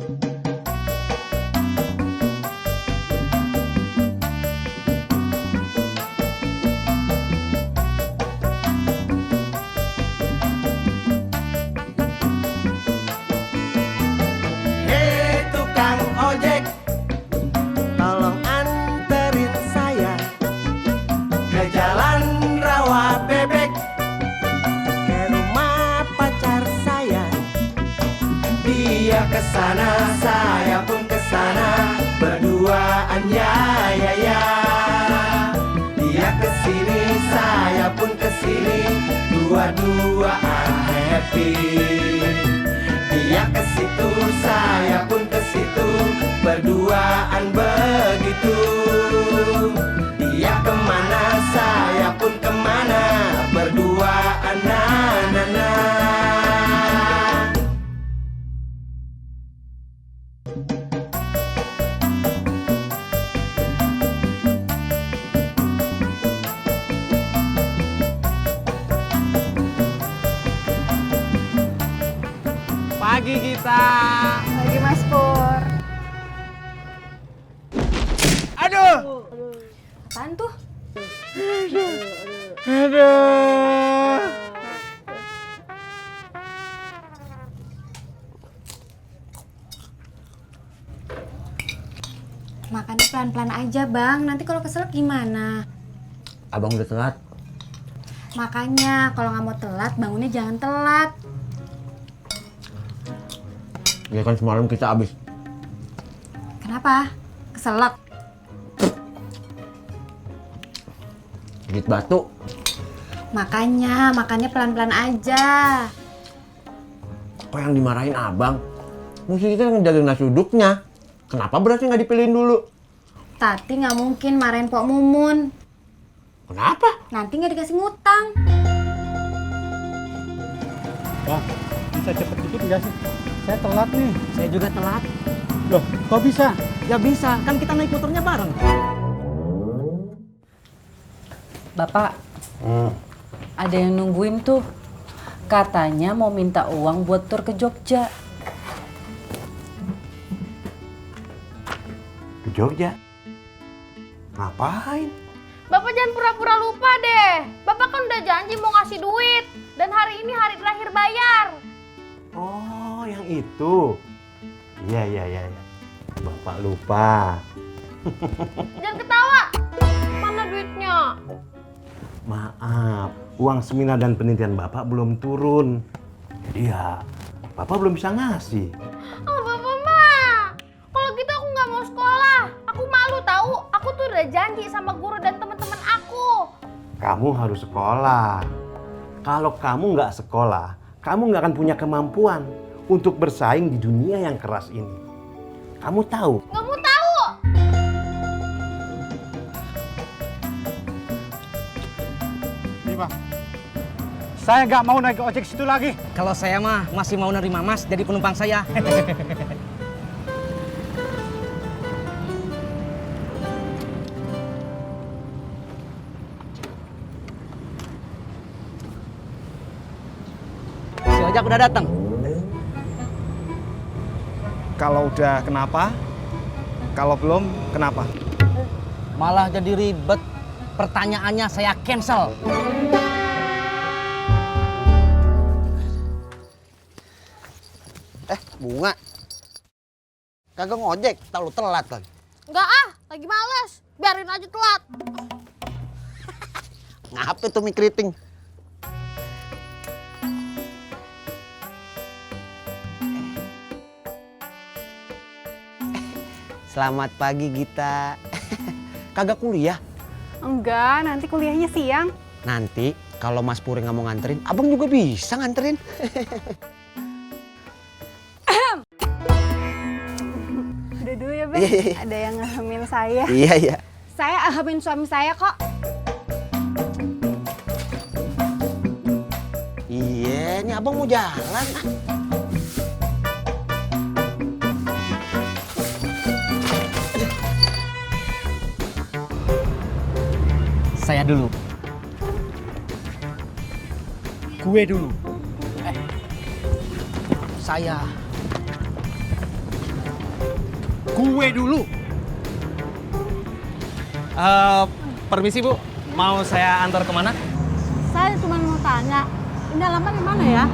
Hei tukang ojek, tolong anterin saya ke Jalan Rawa Bebek, ke rumah pacar saya. Dia kesana, saya pun kesana, berduaan ya ya ya. Dia kesini, saya pun kesini, dua-duaan happy. Dia ke situ, saya pun ke situ, berduaan begitu. Dia kemana, saya pun kemana, berduaan na na na. Pagi kita. Lagi Mas Pur. Aduh. Apaan tuh? Aduh. Makannya pelan-pelan aja bang, nanti kalau keselak gimana? Abang udah telat. Makanya kalau nggak mau telat, bangunnya jangan telat. Ya kan semalam kita habis Kenapa? Keselak? gigit batu. Makanya, makannya pelan-pelan aja. Kok yang dimarahin abang? Mesti kita ngejagain nasi uduknya. Kenapa berasnya nggak dipilihin dulu? Tati nggak mungkin marahin Pok Mumun. Kenapa? Nanti nggak dikasih ngutang. Bang, bisa cepet dikit nggak sih? Saya telat nih. Saya juga telat. Loh, kok bisa? Ya bisa, kan kita naik motornya bareng. Bapak, ada yang nungguin tuh. Katanya mau minta uang buat tur ke Jogja. Ke Jogja? Ngapain? Bapak jangan pura-pura lupa deh. Bapak kan udah janji mau ngasih duit. Dan hari ini hari terakhir bayar. Oh, yang itu. Iya, iya, iya. Bapak lupa. Jangan ketawa. Mana duitnya? Maaf, uang seminar dan penelitian Bapak belum turun. Iya, Bapak belum bisa ngasih. Oh, Bapak mah. Kalau gitu aku nggak mau sekolah. Aku malu tahu. Aku tuh udah janji sama guru dan teman-teman aku. Kamu harus sekolah. Kalau kamu nggak sekolah, kamu nggak akan punya kemampuan untuk bersaing di dunia yang keras ini. Kamu tahu? Nggak mau tahu. Nih Bang, saya nggak mau naik ojek situ lagi. Kalau saya mah masih mau nerima Mas jadi penumpang saya. Si ojek udah datang. Kalau udah kenapa? Kalau belum kenapa? Malah jadi ribet. Pertanyaannya saya cancel. Bunga, kagak ngojek, tau lu telat kan? Nggak ah, lagi males. Biarin aja telat. Ngapa tuh mie keriting? Selamat pagi Gita. Kagak kuliah? Enggak, nanti kuliahnya siang. Nanti kalau Mas Puri nggak mau nganterin, abang juga bisa nganterin. Udah dulu ya, Bang. Iya. Ada yang ngehamil saya. Iya, iya. Saya hamil suami saya kok. Iya, ini abang mau jalan. Saya dulu. Gue dulu. Saya. Gue dulu. Permisi Bu, mau saya antar kemana? Saya cuma mau tanya, ini alamat di mana ya?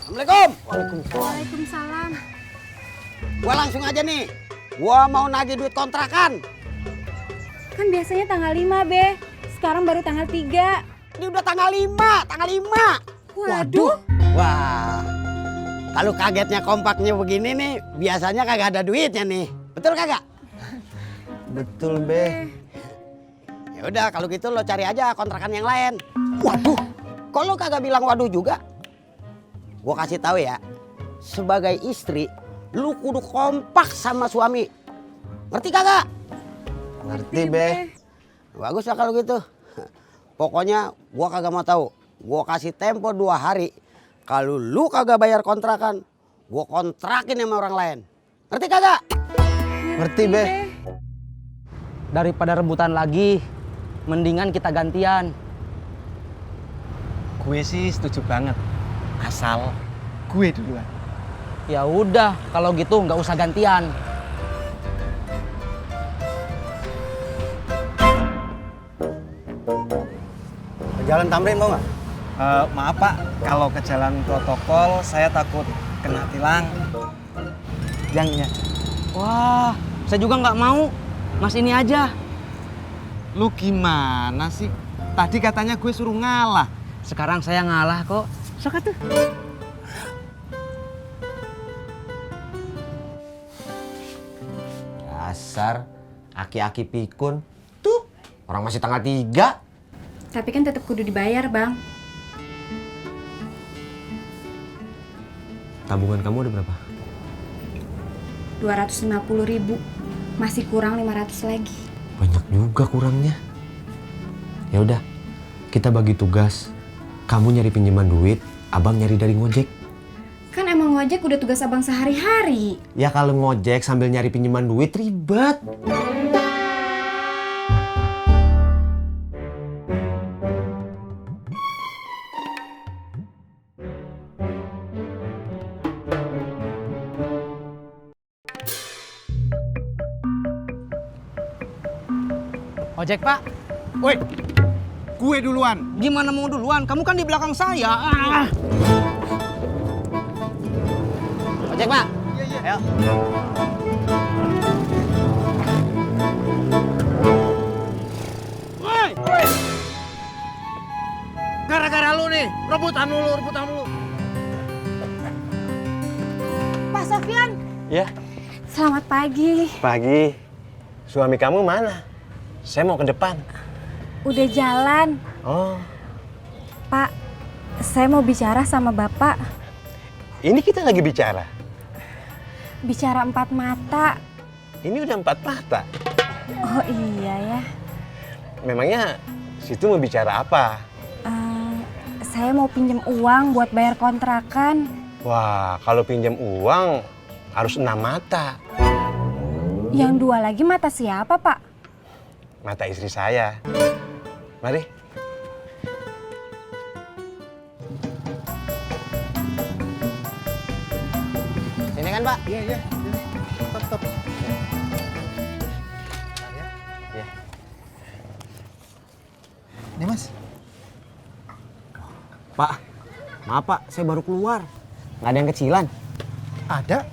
Assalamualaikum. Waalaikumsalam. Gua langsung aja nih. Gua mau nagih duit kontrakan. Kan biasanya tanggal 5, Be. Sekarang baru tanggal 3. Ini udah tanggal 5, tanggal 5. Waduh. Wah. Kalau kagetnya kompaknya begini nih, biasanya kagak ada duitnya nih. Betul kagak? Betul, Be. Ya udah kalau gitu lo cari aja kontrakan yang lain. Waduh. Kok lo kagak bilang waduh juga? Gua kasih tahu ya. Sebagai istri, lu kudu kompak sama suami. Ngerti kagak? Ngerti, Be. Bagus lah kalau gitu. Pokoknya gua kagak mau tahu. Gua kasih tempo 2 hari. Kalau lu kagak bayar kontrakan, gua kontrakin sama orang lain. Ngerti kagak? Ngerti, Be. Daripada rebutan lagi, mendingan kita gantian. Gue sih setuju banget. Asal gue duluan. Ya udah, kalau gitu nggak usah gantian. Jalan Tamrin mau nggak? Maaf Pak, kalau ke jalan protokol saya takut kena tilang. Yang ini aja. Wah, saya juga nggak mau. Mas ini aja. Lu gimana sih? Tadi katanya gue suruh ngalah. Sekarang saya ngalah kok. Sok atuh. Dasar aki-aki pikun. Tuh, orang masih tanggal 3. Tapi kan tetap kudu dibayar, Bang. Tabungan kamu ada berapa? 250.000. Masih kurang 500 lagi. Banyak juga kurangnya. Ya udah, kita bagi tugas. Kamu nyari pinjaman duit, abang nyari dari ngojek. Kan emang ngojek udah tugas abang sehari-hari. Ya kalau ngojek sambil nyari pinjaman duit ribet. Ojek Pak, Woi, gue duluan. gimana mau duluan? Kamu kan di belakang saya. Ojek Pak. Iya. Ayo. Woi. Gara-gara lu nih, rebutan mulu. Pak Sofyan. Ya, Selamat pagi. pagi. Suami kamu mana? Saya mau ke depan. Udah jalan. Oh, Pak, saya mau bicara sama Bapak. ini kita lagi bicara. Bicara 4 mata. Ini udah 4 mata. Oh iya ya. Memangnya situ mau bicara apa? Saya mau pinjam uang buat bayar kontrakan. Wah, kalau pinjam uang harus 6 mata. Yang 2 lagi mata siapa, Pak? Mata istri saya. Mari. Sini kan Pak? Iya. Top. Ya. Ini Mas. Pak, maaf Pak, saya baru keluar. Nggak ada yang kecilan. Ada.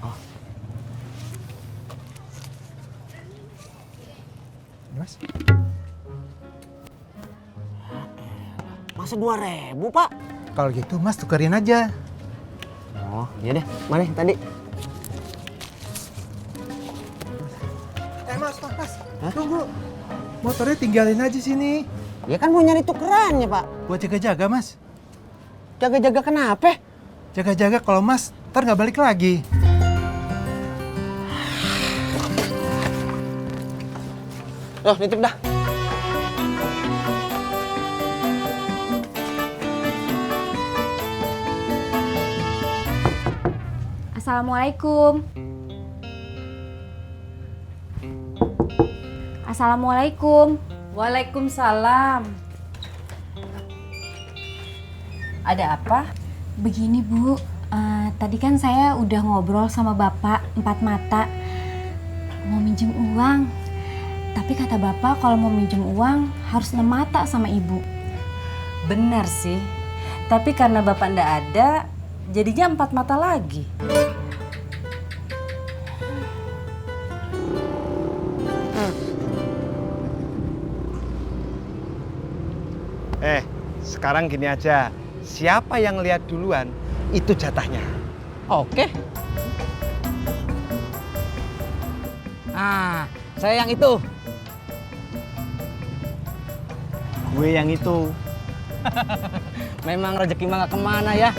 Ini Mas. Masa 2.000 Pak? Kalau gitu Mas tukerin aja. Oh, iya deh. Mana tadi? Mas. Tunggu. Motornya tinggalin aja sini. Ya kan mau nyari tukerannya Pak. Buat jaga-jaga Mas. Jaga-jaga kenapa? Jaga-jaga kalau Mas ntar nggak balik lagi. Loh, nitip dah. Assalamualaikum. Assalamualaikum. Waalaikumsalam. Ada apa? Begini Bu, tadi kan saya udah ngobrol sama Bapak empat mata. Mau minjem uang. Tapi kata Bapak kalau mau minjem uang harus 6 mata sama Ibu. Benar sih. Tapi karena Bapak ndak ada, jadinya 4 mata lagi. Sekarang gini aja, siapa yang lihat duluan, itu jatahnya. Oke. Ah, saya yang itu. Gue yang itu. Memang rezeki mah gak kemana ya.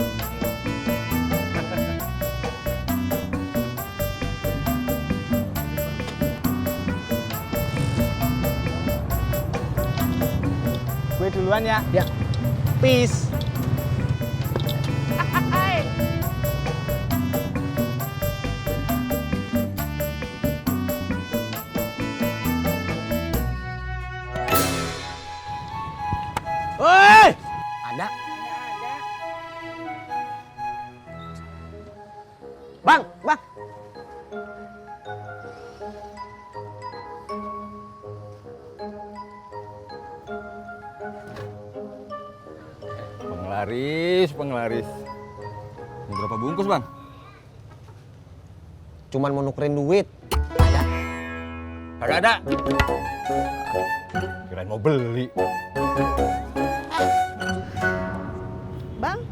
Gue duluan ya. Ya. Peace. Woi! Ada. Bang. Penglaris. Ini berapa bungkus, Bang? Cuman mau nukerin duit. Kagak ada. Kirain mau beli. Bang,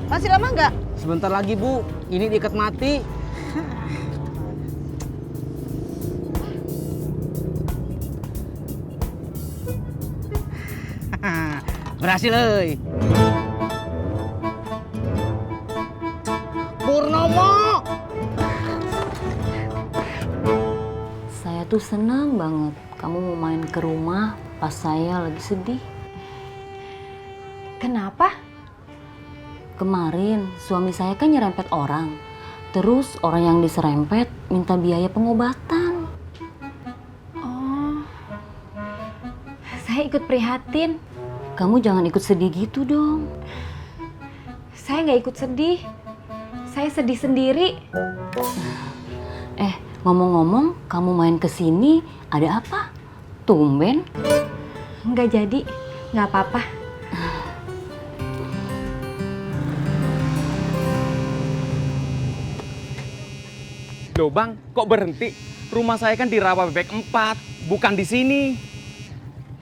masih lama nggak? Sebentar lagi, Bu. Ini diikat mati. Berhasil, euy. Purnomo! Saya tuh senang banget kamu mau main ke rumah pas saya lagi sedih. Kenapa? Kemarin suami saya kan nyerempet orang. Terus orang yang diserempet minta biaya pengobatan. Oh, saya ikut prihatin. Kamu jangan ikut sedih gitu dong. Saya nggak ikut sedih. Saya sedih sendiri. Ngomong-ngomong, kamu main ke sini ada apa? Tumben? Nggak jadi, nggak apa-apa. Loh Bang, kok berhenti? Rumah saya kan di Rawa Bebek 4, bukan di sini.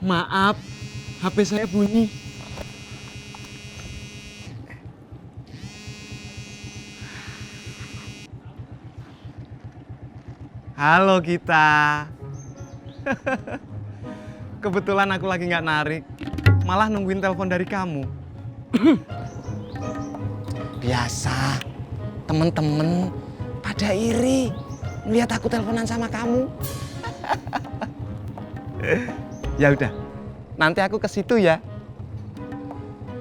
Maaf, HP saya bunyi. Halo Gita. Kebetulan aku lagi nggak narik, malah nungguin telepon dari kamu. Biasa, temen-temen pada iri melihat aku teleponan sama kamu. Ya udah, nanti aku ke situ ya.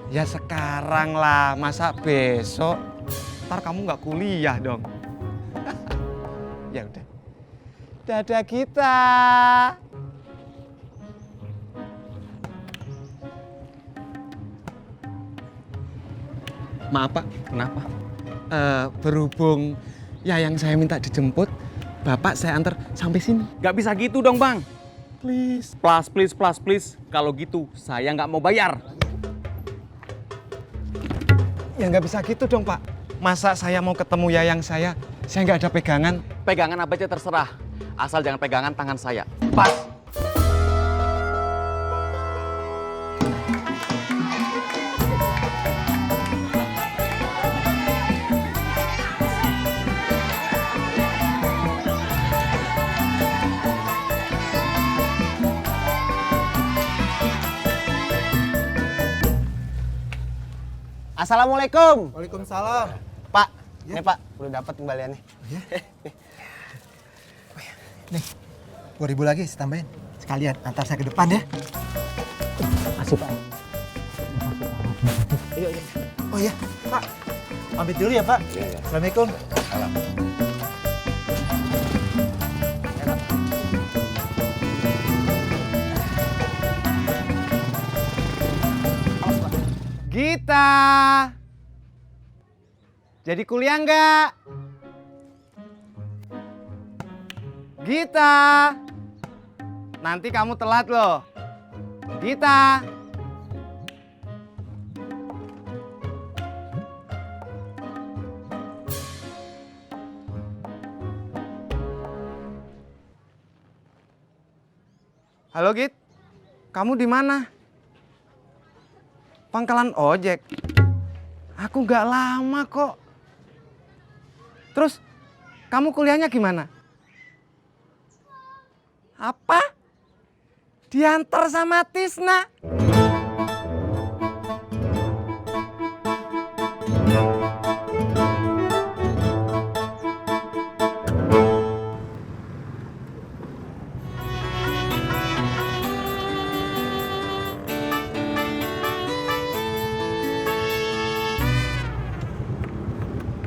Ya sekarang lah, masa besok? Ntar kamu nggak kuliah dong. Ya udah. Dadah kita. Maaf Pak, kenapa? Berhubung yang saya minta dijemput, Bapak saya antar sampai sini. Gak bisa gitu dong Bang. Please. Please. Kalau gitu saya nggak mau bayar. Ya nggak bisa gitu dong Pak. Masa saya mau ketemu yayang saya nggak ada pegangan. Pegangan apa aja terserah. Asal jangan pegangan tangan saya. Pas. Assalamualaikum. Waalaikumsalam. Pak, ini Pak, udah dapat kembaliannya. Nih, 2.000 lagi saya tambahin. Sekalian antar saya ke depan ya. Makasih Pak. Iya. Oh iya, Pak. Pamit dulu ya, Pak. Iya. Assalamualaikum. Salam. Gita, jadi kuliah nggak? Gita, nanti kamu telat loh. Gita. Halo Git, kamu di mana? Pangkalan ojek. Aku nggak lama kok. Terus, kamu kuliahnya gimana? Apa? Diantar sama Tisna?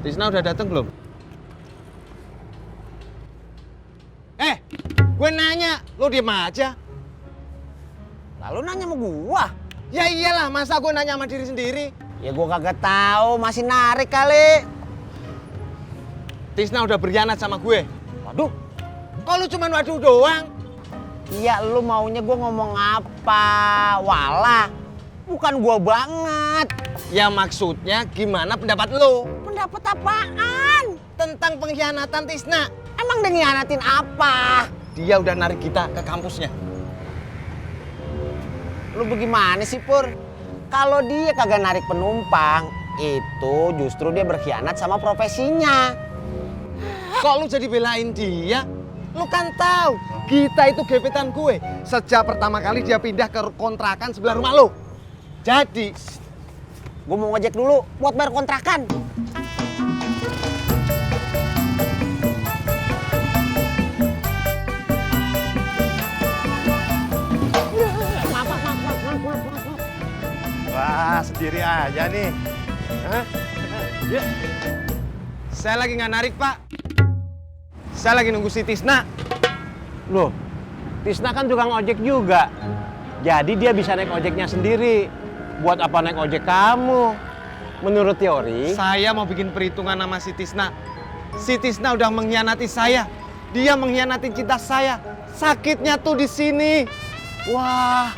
Tisna udah datang belum? Gue nanya, lo diem aja. Lalu nanya sama gua. Ya iyalah, masa gue nanya sama diri sendiri? Ya gua kagak tahu, masih narik kali. Tisna udah berkhianat sama gue. Waduh, kok lu cuman waduh doang? iya lu maunya gua ngomong apa? Walah, bukan gua banget. Ya maksudnya gimana pendapat lu? Pendapat apaan? Tentang pengkhianatan Tisna. Emang dia ngianatin apa? Dia udah narik kita ke kampusnya. Lu bagaimana sih Pur? Kalau dia kagak narik penumpang, itu justru dia berkhianat sama profesinya. Kok lu jadi belain dia? Lu kan tahu, kita itu gebetan gue. Sejak pertama kali dia pindah ke kontrakan sebelah rumah lu. Jadi, gue mau ngojek dulu buat bayar kontrakan. Wah, sendiri aja nih. Hah? ya. Saya lagi nggak narik, Pak. Saya lagi nunggu si Tisna. Loh, Tisna kan tukang ojek juga. Jadi dia bisa naik ojeknya sendiri. Buat apa naik ojek kamu? Menurut teori, Saya mau bikin perhitungan sama si Tisna. Si Tisna udah mengkhianati saya. Dia mengkhianati cinta saya. Sakitnya tuh di sini. wah.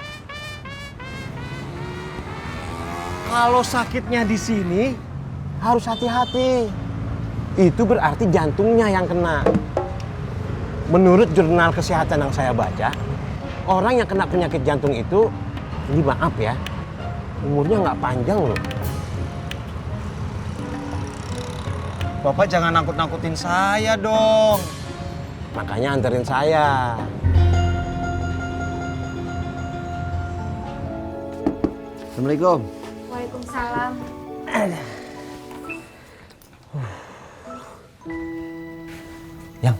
Kalau sakitnya di sini, harus hati-hati. Itu berarti jantungnya yang kena. Menurut jurnal kesehatan yang saya baca, orang yang kena penyakit jantung itu, ini maaf ya, umurnya nggak panjang loh. Bapak jangan nakut-nakutin saya dong. Makanya anterin saya. Assalamualaikum. Waalaikumsalam. Yang,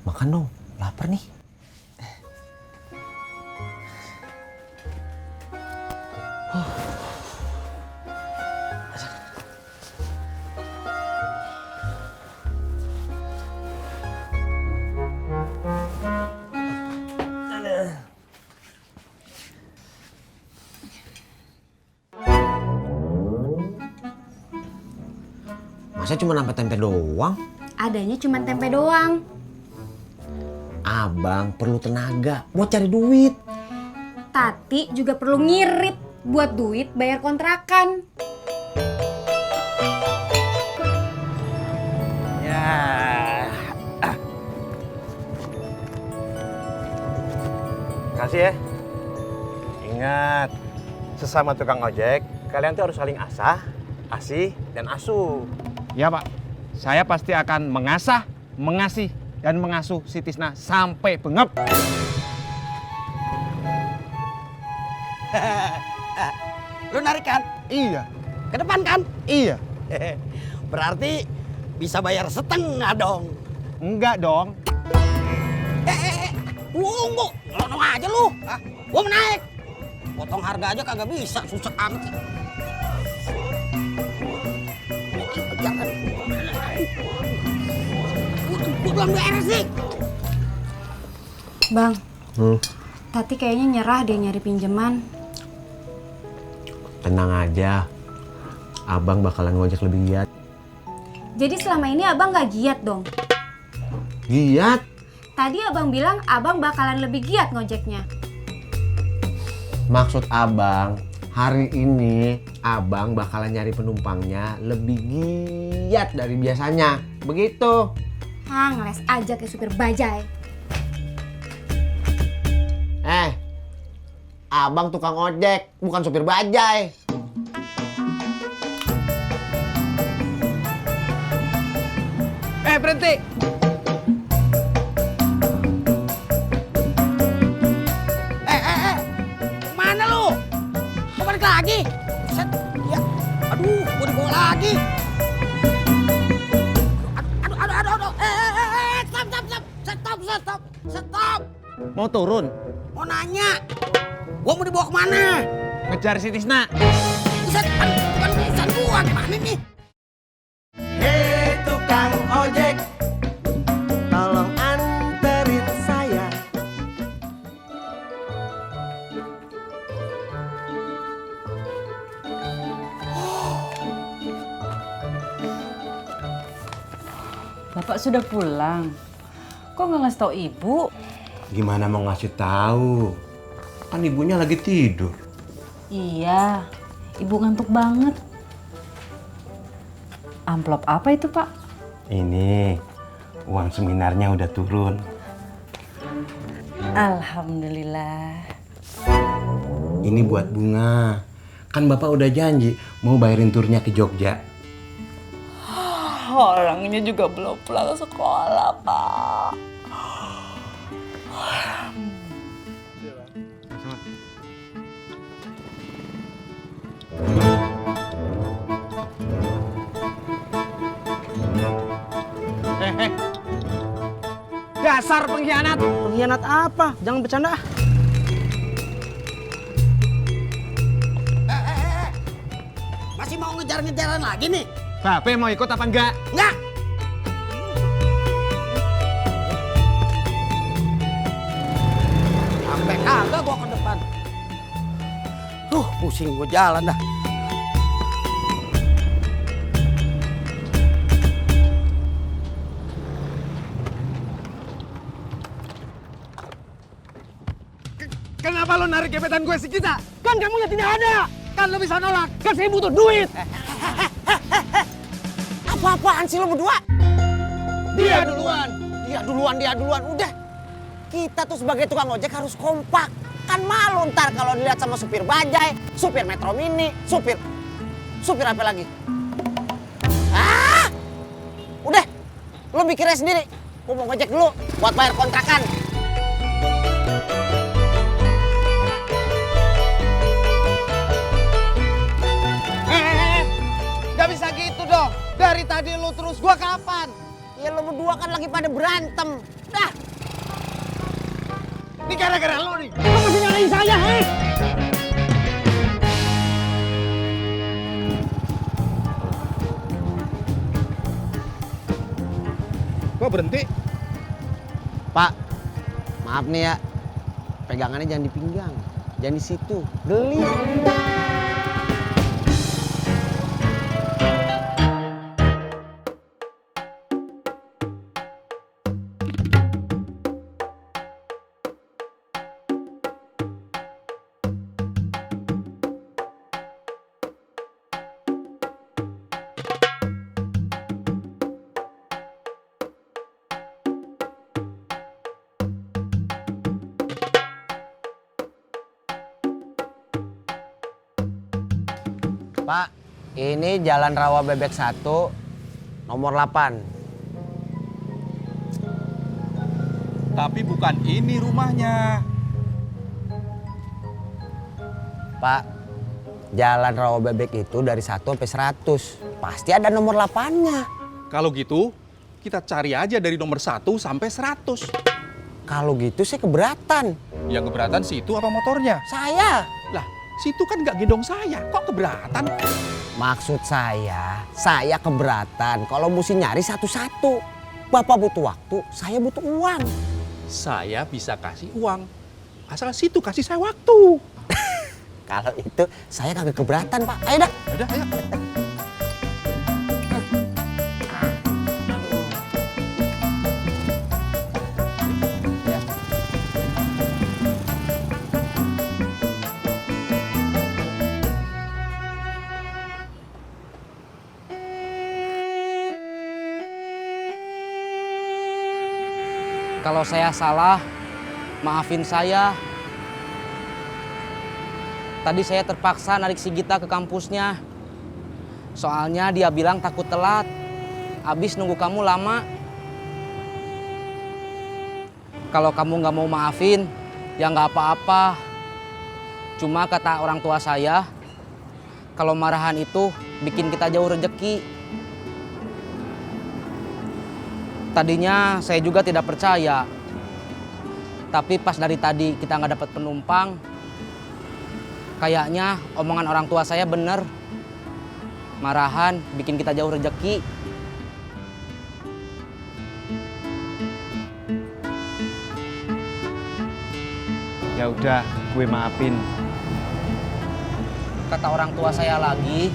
makan dong, lapar nih. Masa cuma nambah tempe doang? Adanya cuma tempe doang. Abang perlu tenaga buat cari duit. Tati juga perlu ngirit buat duit bayar kontrakan. Ya. Kasih ya. Ingat, sesama tukang ojek, kalian tuh harus saling asah, asih, dan asuh. Ya Pak, saya pasti akan mengasah, mengasih, dan mengasuh si Tisna sampai bengep. Lu narik kan? Iya. Ke depan kan? Iya. Berarti bisa bayar setengah dong. Enggak dong. Tunggu, ngelonong aja lu. Gua mau naik. Potong harga aja kagak bisa, susah amat. Jangan. Gua belum beres nih. Bang, Tati kayaknya nyerah deh nyari pinjaman. Tenang aja, abang bakalan ngojek lebih giat. Jadi selama ini abang gak giat dong? Giat? Tadi abang bilang abang bakalan lebih giat ngojeknya. Maksud abang, hari ini abang bakalan nyari penumpangnya lebih giat dari biasanya. Begitu. Ngeles aja kayak supir bajai. Abang tukang ojek, bukan supir bajai. Berhenti. Mana lu? Mau balik lagi? Set, ya. Aduh, gua dibawa lagi. Aduh. Stop. Mau turun? Mau nanya. Gua mau dibawa kemana? Ngejar si Tisna. Buset, bukan urusan gua. Gimana nih? Hei tukang ojek, tolong anterin saya. Bapak sudah pulang. Kok nggak ngasih tahu ibu? Gimana mau ngasih tahu? Kan ibunya lagi tidur. Iya, ibu ngantuk banget. Amplop apa itu, Pak? Ini uang seminarnya udah turun. Alhamdulillah. Ini buat bunga. Kan Bapak udah janji mau bayarin turnya ke Jogja. Orangnya juga belum pulang sekolah, Pak. Dasar pengkhianat. Pengkhianat apa? Jangan bercanda. Masih mau ngejar-ngejaran lagi nih? Bape mau ikut apa enggak? Enggak. Sampai kagak gua ke depan. Pusing gua jalan dah. Kenapa lo narik gebetan gue si kita? Kan kamu yang tidak ada. Kan lo bisa nolak. Kan saya butuh duit. Apa-apaan sih lo berdua? Dia duluan. Dia duluan. Udah. Kita tuh sebagai tukang ojek harus kompak. Kan malu ntar kalau dilihat sama supir bajai, supir Metro Mini, supir apa lagi? Udah. Lo mikirnya sendiri. Gue mau ngojek dulu buat bayar kontrakan. Gak bisa gitu dong. Dari tadi lu terus gua kapan? Ya lo berdua kan lagi pada berantem. Dah. Ini gara-gara lo nih. Lo masih nyalain saya, hei? Gua berhenti. Pak, maaf nih ya. Pegangannya jangan di pinggang. Jangan di situ. Geli. Pak, ini Jalan Rawa Bebek 1, nomor 8. Tapi bukan ini rumahnya. Pak, Jalan Rawa Bebek itu dari 1 sampai 100. Pasti ada nomor 8-nya. Kalau gitu, kita cari aja dari nomor 1 sampai 100. Kalau gitu saya keberatan. Yang keberatan situ apa motornya? Saya. Lah, situ kan nggak gendong saya. Kok keberatan? Maksud saya keberatan kalau mesti nyari satu-satu. Bapak butuh waktu, saya butuh uang. Saya bisa kasih uang. Asal situ kasih saya waktu. Kalau itu saya kagak keberatan, Pak. Ayo dah. Udah, ayo. Kalau saya salah, maafin saya. Tadi saya terpaksa narik si Gita ke kampusnya. Soalnya dia bilang takut telat. Abis nunggu kamu lama. Kalau kamu nggak mau maafin, ya nggak apa-apa. Cuma kata orang tua saya, kalau marahan itu bikin kita jauh rejeki. Tadinya saya juga tidak percaya. Tapi pas dari tadi kita nggak dapat penumpang, kayaknya omongan orang tua saya bener. Marahan bikin kita jauh rejeki. Ya udah, gue maafin. Kata orang tua saya lagi,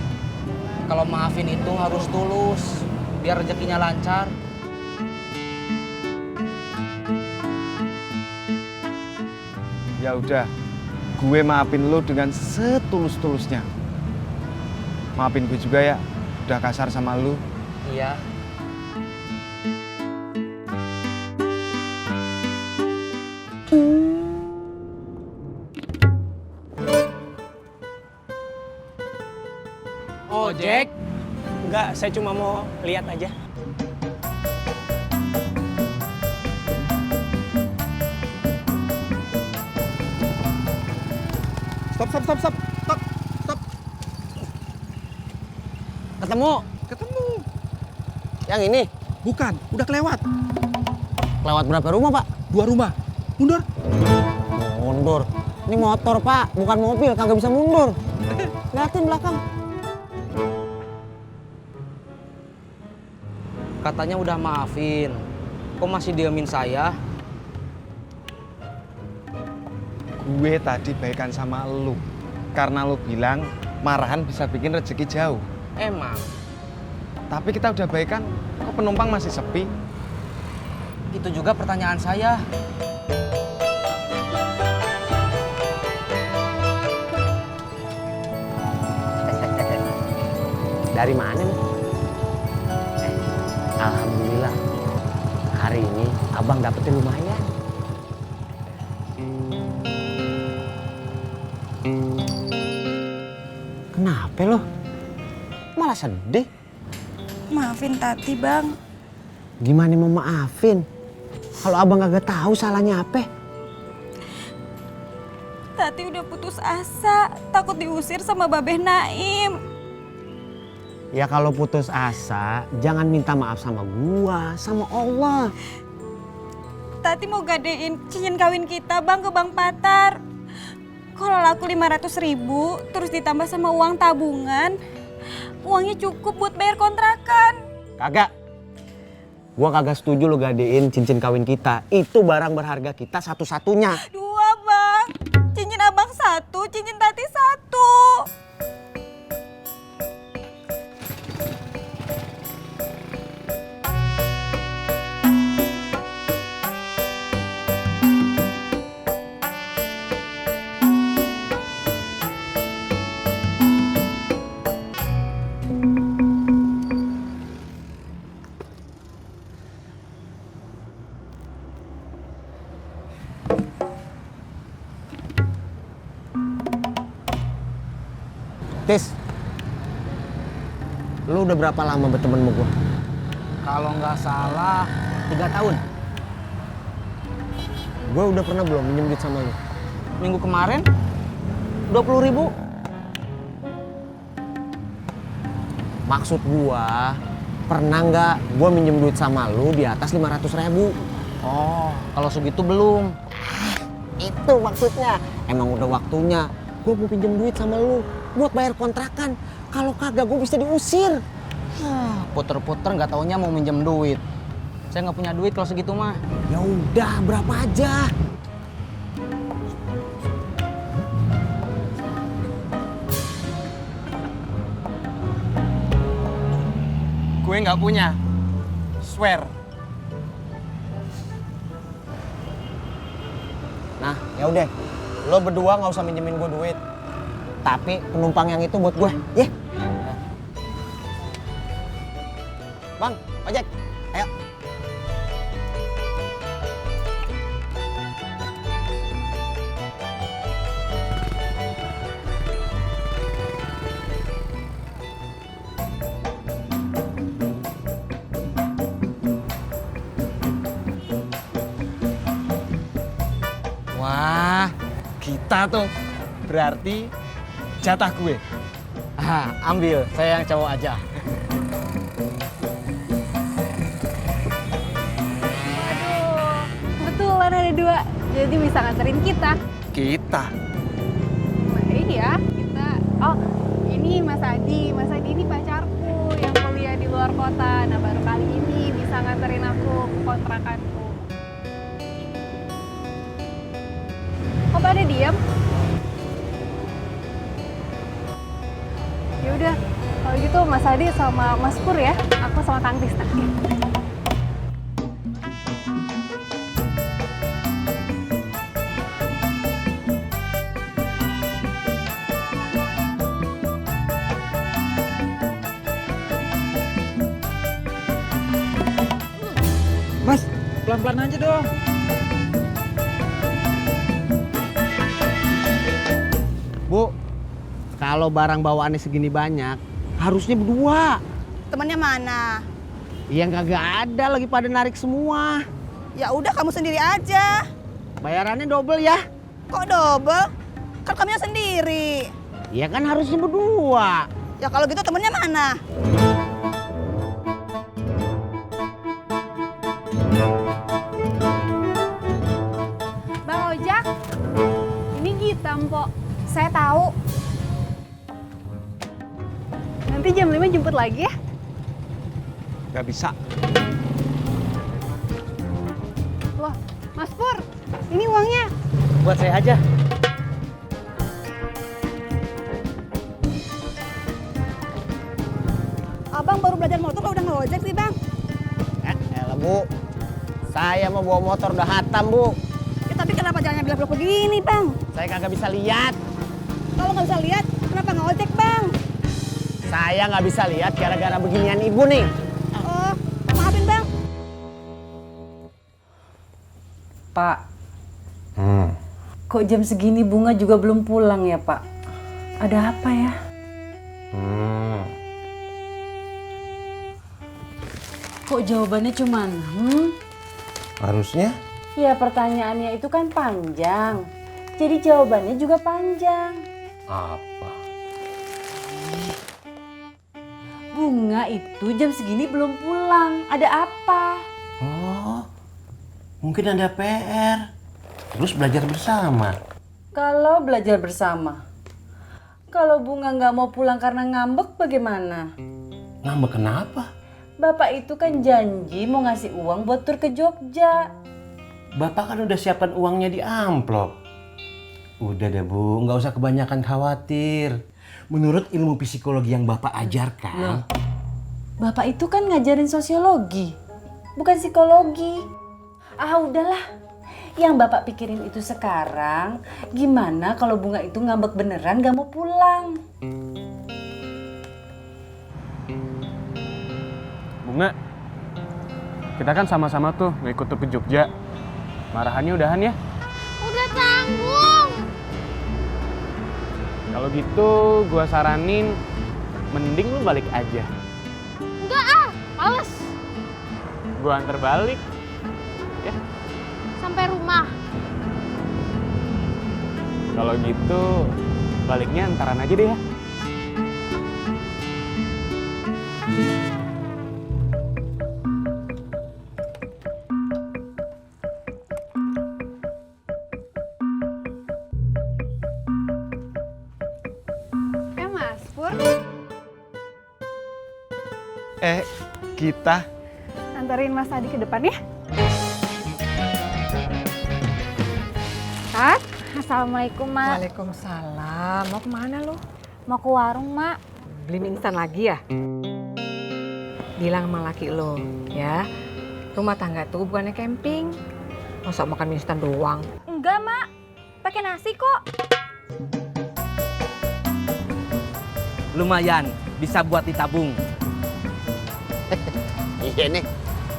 kalau maafin itu harus tulus, biar rezekinya lancar. Ya udah, gue maafin lo dengan setulus-tulusnya. Maafin gue juga ya, udah kasar sama lo. Iya. Ojek? Enggak, saya cuma mau lihat aja. Stop. Ketemu. Yang ini? Bukan, udah kelewat. Lewat berapa rumah, Pak? 2 rumah. Mundur. Mundur. Ini motor, Pak, bukan mobil, kagak bisa mundur. Lihatin belakang. Katanya udah maafin. Kok masih diemin saya? Gue tadi baikan sama lo. Karena lo bilang marahan bisa bikin rezeki jauh. Emang. Tapi kita udah baikan, kok penumpang masih sepi? Itu juga pertanyaan saya. Dari mana nih? Alhamdulillah. Hari ini abang dapetin lumayan. Kenapa lo? Malah sedih. Maafin Tati, Bang. Gimana mau maafin? Kalau abang kagak tahu salahnya apa? Tati udah putus asa, takut diusir sama Babeh Naim. Ya kalau putus asa, jangan minta maaf sama gua, sama Allah. Tati mau gadein cincin kawin kita, Bang, ke Bang Patar. Kalau laku 500.000, terus ditambah sama uang tabungan, uangnya cukup buat bayar kontrakan. Kagak. Gua kagak setuju lo gadein cincin kawin kita. Itu barang berharga kita satu-satunya. 2, Bang. Cincin abang 1, cincin Tati 1. Tis, lu udah berapa lama berteman sama gua? Kalau nggak salah 3 tahun. Gua udah pernah belum minjem duit sama lu? Minggu kemarin 20.000. Maksud gua, pernah nggak gua minjem duit sama lu di atas 500.000? Oh, kalau segitu belum. Itu maksudnya. Emang udah waktunya. Gua mau pinjem duit sama lu buat bayar kontrakan. Kalau kagak gua bisa diusir. Puter-puter nggak taunya mau minjem duit. Saya nggak punya duit kalau segitu mah. Ya udah, berapa aja? gue nggak punya. Swear. Nah, ya udah. Lo berdua nggak usah minjemin gue duit. Tapi penumpang yang itu buat gue, ya. Bang, ojek. Ayo. Wah, kita tuh berarti jatah gue. Ambil, saya yang cowok aja. Kebetulan ada dua, jadi bisa nganterin kita. Kita? Iya, kita. Oh, ini Mas Adi. Mas Adi ini pacarku yang kuliah di luar kota. Nah, baru kali ini bisa nganterin aku ke kontrakanku. Kok pada diem? Ya udah, kalau gitu Mas Adi sama Mas Pur ya. Aku sama Kang Tisna. Mas, pelan-pelan aja dong. Bu, kalau barang bawaannya segini banyak, harusnya berdua. Temennya mana? Yang kagak ada lagi pada narik semua. Ya udah kamu sendiri aja. Bayarannya double ya. Kok double? Kan kamu yang sendiri. Ya kan harusnya berdua. Ya kalau gitu temennya mana? Bang Ojak, ini Gita, Mpok. Saya tahu. Nanti jam 5 jemput lagi ya. Gak bisa. Wah, Mas Pur, ini uangnya. Buat saya aja. Abang baru belajar motor kok udah ngojek sih bang? Elah bu, saya mau bawa motor udah hatam bu. Ya tapi kenapa jalannya belok-belok begini bang? Saya kagak bisa lihat. Kalau nggak bisa lihat, kenapa ngojek bang? Saya nggak bisa lihat gara-gara beginian ibu nih. Oh, maafin bang. Pak, kok jam segini Bunga juga belum pulang ya Pak? Ada apa ya? Kok jawabannya cuman Harusnya? Ya pertanyaannya itu kan panjang. Jadi jawabannya juga panjang. Apa? Bunga itu jam segini belum pulang. Ada apa? Oh, mungkin ada PR. Terus belajar bersama. Kalau belajar bersama. Kalau Bunga nggak mau pulang karena ngambek bagaimana? Ngambek kenapa? Bapak itu kan janji mau ngasih uang buat tur ke Jogja. Bapak kan udah siapkan uangnya di amplop. Udah deh bu, nggak usah kebanyakan khawatir. Menurut ilmu psikologi yang Bapak ajarkan. Loh, Bapak itu kan ngajarin sosiologi, bukan psikologi. Ah udahlah, yang Bapak pikirin itu sekarang, gimana kalau Bunga itu ngambek beneran gak mau pulang? Bunga, kita kan sama-sama tuh mau ikut tur ke Jogja. Marahannya udahan ya? Udah tanggung. Kalau gitu gua saranin mending lu balik aja. Enggak ah, males. Gua antar balik. Ya. Sampai rumah. Kalau gitu baliknya antaran aja deh ya. Mas Pur, Kita? anterin Mas Adi ke depan ya. Kat, assalamualaikum Mak. Waalaikumsalam. Mau kemana lu? Mau ke warung Mak. Beli mie instan lagi ya? bilang sama laki lo, ya. Rumah tangga tuh bukannya camping. Masa makan mie instan doang? Enggak, Mak. Pakai nasi kok. Lumayan, bisa buat ditabung. Iya nih,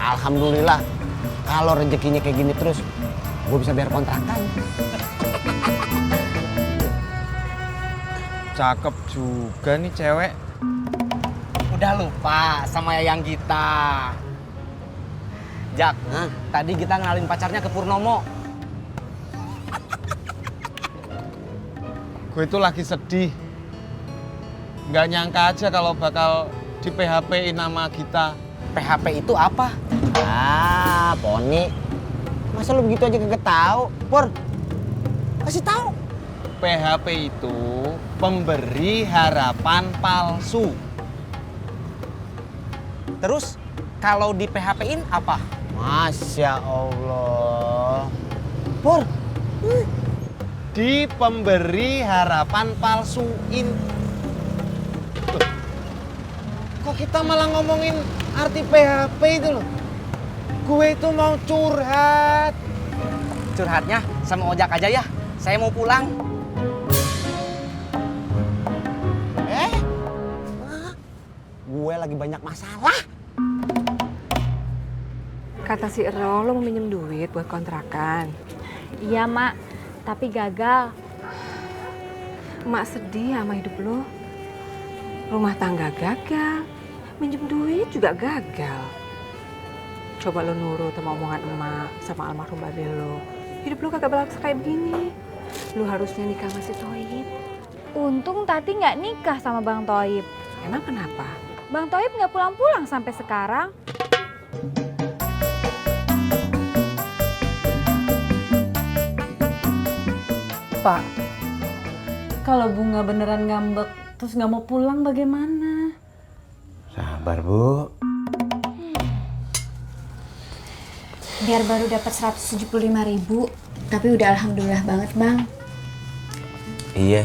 alhamdulillah. Kalau rezekinya kayak gini terus, gue bisa bayar kontrakan. Cakep juga nih cewek. Udah lupa sama Yayang Gita. Jak, tadi kita ngenalin pacarnya ke Purnomo. Gue itu lagi sedih. Nggak nyangka aja kalau bakal di PHP-in nama Gita. PHP itu apa? Ah, Poni. Masa lu begitu aja kagak tahu? Pur, kasih tahu. PHP itu pemberi harapan palsu. Terus kalau di PHP-in apa? Masya Allah. Pur, Di pemberi harapan palsuin. Kok kita malah ngomongin arti PHP itu loh? Gue itu mau curhat. Curhatnya sama ojak aja ya. Saya mau pulang. Gue lagi banyak masalah. Kata si Ero, lo mau minjem duit buat kontrakan. Iya, Mak. Tapi gagal. Mak sedih sama hidup lo. Rumah tangga gagal. Minjem duit juga gagal. Coba lo nurut sama omongan emak sama almarhum babe lo. Hidup lo kagak bakal kayak begini. Lo harusnya nikah sama si Toib. Untung Tati nggak nikah sama Bang Toib. Emang kenapa? Bang Toib nggak pulang-pulang sampai sekarang. Pak, kalau Bunga beneran ngambek terus nggak mau pulang bagaimana? Sabar, Bu. Biar baru dapat 175.000, tapi udah alhamdulillah banget, Bang. Iya.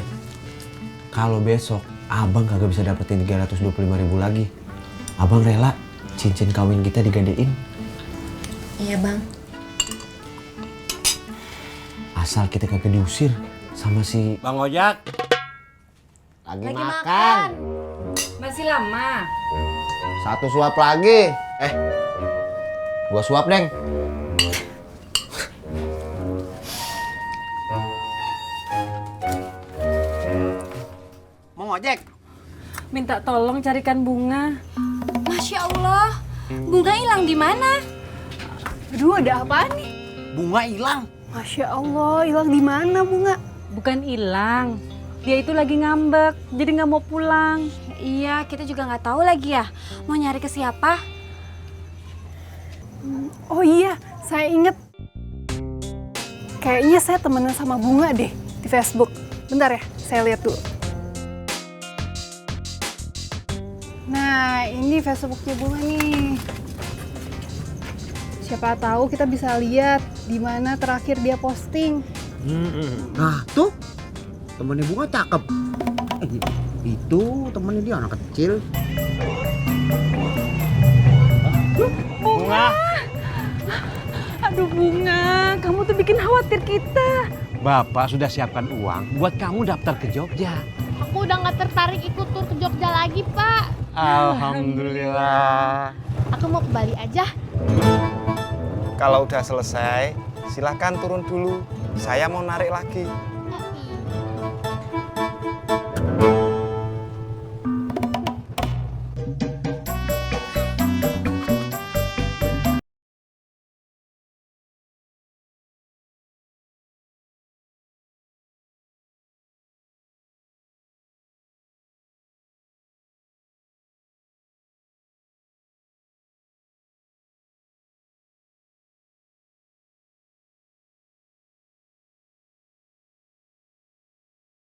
Kalau besok Abang kagak bisa dapetin 325.000 lagi, Abang rela cincin kawin kita digadein. Iya, Bang. Asal kita kagak diusir sama si Bang Ojak. Lagi makan. Masih lama. Satu suap lagi. Gua suap, Deng. Mau ngojek? Minta tolong carikan Bunga. Masya Allah, Bunga hilang di mana? Aduh, ada apaan nih? Bunga hilang. Masya Allah, hilang di mana Bunga? Bukan hilang. Dia itu lagi ngambek, jadi nggak mau pulang. Iya, kita juga nggak tahu lagi ya. Mau nyari ke siapa? Oh iya, saya inget. Kayaknya saya temenan sama Bunga deh di Facebook. Bentar ya, saya lihat dulu. Nah, ini Facebooknya Bunga nih. Siapa tahu kita bisa lihat di mana terakhir dia posting. Nah, tuh. Temennya Bunga cakep. Itu temennya dia anak kecil. Bunga. Aduh Bunga, kamu tuh bikin khawatir kita. Bapak sudah siapkan uang buat kamu daftar ke Jogja. Aku udah nggak tertarik ikut tur ke Jogja lagi, Pak. Alhamdulillah. Aku mau ke Bali aja. Kalau udah selesai, silahkan turun dulu. Saya mau narik lagi.